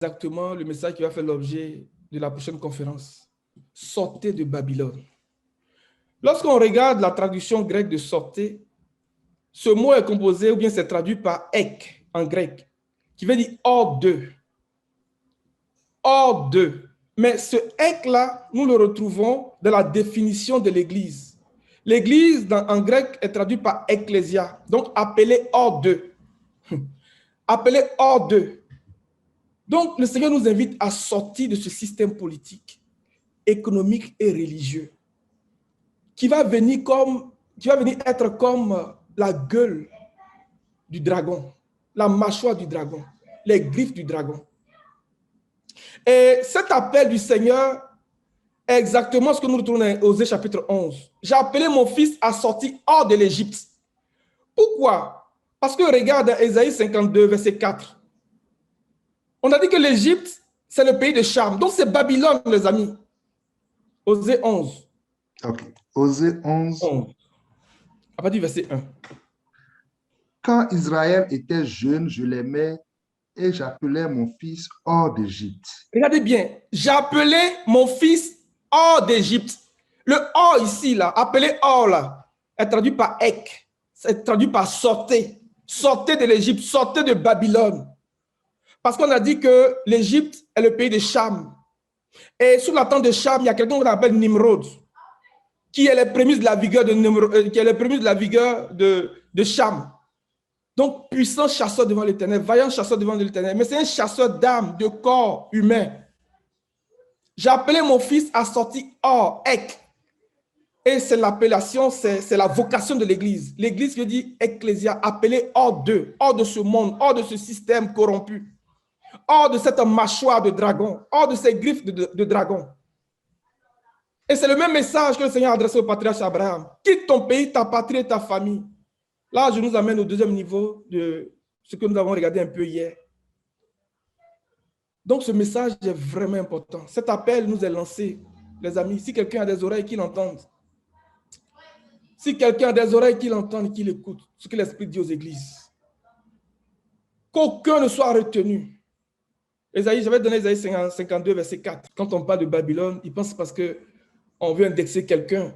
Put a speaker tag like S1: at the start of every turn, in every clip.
S1: exactement le message qui va faire l'objet de la prochaine conférence. Sortez de Babylone. Lorsqu'on regarde la traduction grecque de sortez, ce mot est composé ou bien c'est traduit par ek en grec, qui veut dire hors de. Hors de. Mais ce ek-là, nous le retrouvons dans la définition de l'Église. L'Église, en grec, est traduite par ecclésia, donc appelé hors de. Appelé hors de. Donc, le Seigneur nous invite à sortir de ce système politique, économique et religieux qui va venir être comme la gueule du dragon, la mâchoire du dragon, les griffes du dragon. Et cet appel du Seigneur est exactement ce que nous retrouvons dans Osée chapitre 11. J'ai appelé mon fils à sortir hors de l'Égypte. Pourquoi? Parce que regarde Ésaïe 52, verset 4. On a dit que l'Égypte, c'est le pays de Cham. Donc c'est Babylone, les amis. Osée 11.
S2: Ok. Osée 11.
S1: À partir du verset 1.
S2: Quand Israël était jeune, je l'aimais et j'appelais mon fils hors d'Égypte.
S1: Regardez bien. J'appelais mon fils hors d'Égypte. Le hors ici, là, appelé hors, là, est traduit par ek. C'est traduit par sortez. Sortez de l'Égypte, sortez de Babylone. Parce qu'on a dit que l'Égypte est le pays de Cham. Et sous la tente de Cham, il y a quelqu'un qu'on appelle Nimrod, qui est le prémisse de la vigueur de Cham. Donc, puissant chasseur devant l'Éternel, vaillant chasseur devant l'Éternel, mais c'est un chasseur d'âme, de corps humain. J'ai appelé mon fils à sortir hors, ek. Et c'est l'appellation, c'est la vocation de l'Église. L'Église veut dire ecclésia, appelé hors d'eux, hors de ce monde, hors de ce système corrompu, hors de cette mâchoire de dragon, hors de ces griffes de dragon. Et c'est le même message que le Seigneur a adressé au patriarche Abraham. Quitte ton pays, ta patrie et ta famille. Là, je nous amène au deuxième niveau de ce que nous avons regardé un peu hier. Donc, ce message est vraiment important. Cet appel nous est lancé, les amis. Si quelqu'un a des oreilles, qu'il entende. Si quelqu'un a des oreilles, qu'il entende, qu'il écoute ce que l'Esprit dit aux églises. Qu'aucun ne soit retenu. J'avais donné Ésaïe 52, verset 4. Quand on parle de Babylone, ils pensent parce qu'on veut indexer quelqu'un,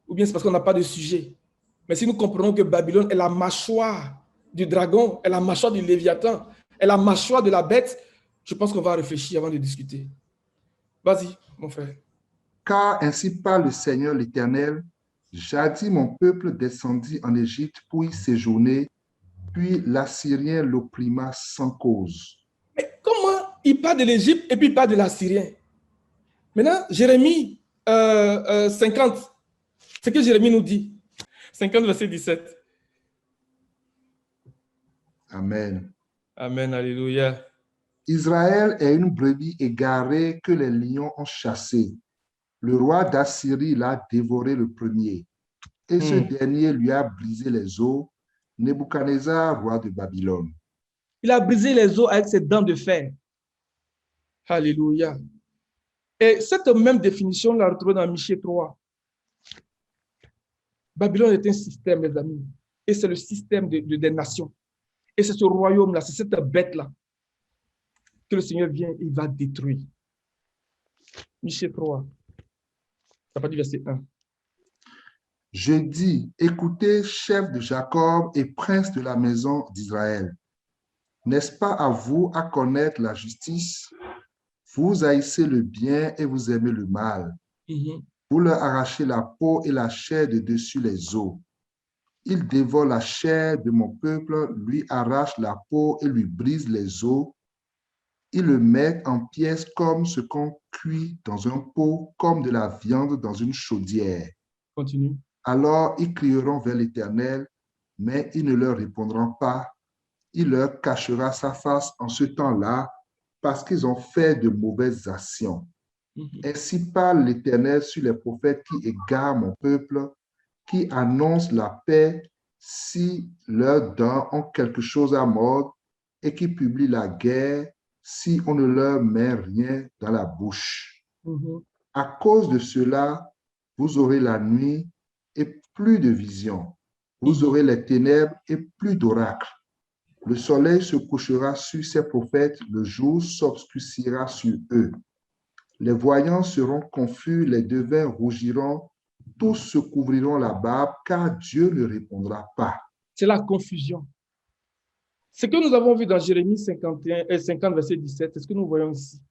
S1: ou bien c'est parce qu'on n'a pas de sujet. Mais si nous comprenons que Babylone est la mâchoire du dragon, est la mâchoire du Léviathan, est la mâchoire de la bête, je pense qu'on va réfléchir avant de discuter. Vas-y, mon frère.
S2: Car ainsi parle le Seigneur l'Éternel, jadis mon peuple descendit en Égypte pour y séjourner, puis l'Assyrien l'opprima sans cause.
S1: Mais comment il parle de l'Égypte et puis il parle de l'Assyrien? Maintenant, Jérémie 50, c'est ce que Jérémie nous dit. 50, verset 17.
S2: Amen.
S1: Amen, alléluia.
S2: Israël est une brebis égarée que les lions ont chassée. Le roi d'Assyrie l'a dévoré le premier, et ce dernier lui a brisé les os, Nebuchadnezzar, roi de Babylone.
S1: Il a brisé les os avec ses dents de fer. Alléluia. Et cette même définition, on l'a retrouvée dans Michée 3. Babylone est un système, mes amis, et c'est le système des nations. Et c'est ce royaume-là, c'est cette bête-là que le Seigneur vient, il va détruire. Michée 3, ça va du verset 1.
S2: Je dis, écoutez, chef de Jacob et prince de la maison d'Israël. N'est-ce pas à vous à connaître la justice? Vous haïssez le bien et vous aimez le mal. Vous leur arrachez la peau et la chair de dessus les os. Ils dévorent la chair de mon peuple, lui arrachent la peau et lui brisent les os. Ils le mettent en pièces comme ce qu'on cuit dans un pot, comme de la viande dans une chaudière.
S1: Continue.
S2: Alors ils crieront vers l'Éternel, mais il ne leur répondra pas. Il leur cachera sa face en ce temps-là, parce qu'ils ont fait de mauvaises actions. Ainsi parle l'Éternel sur les prophètes qui égarent mon peuple, qui annoncent la paix si leurs dents ont quelque chose à mordre et qui publient la guerre si on ne leur met rien dans la bouche. À cause de cela, vous aurez la nuit et plus de vision. Vous aurez les ténèbres et plus d'oracles. Le soleil se couchera sur ses prophètes, le jour s'obscurcira sur eux. Les voyants seront confus, les devins rougiront, tous se couvriront la barbe, car Dieu ne répondra pas.
S1: C'est la confusion. Ce que nous avons vu dans Jérémie 50, verset 17, c'est ce que nous voyons ici.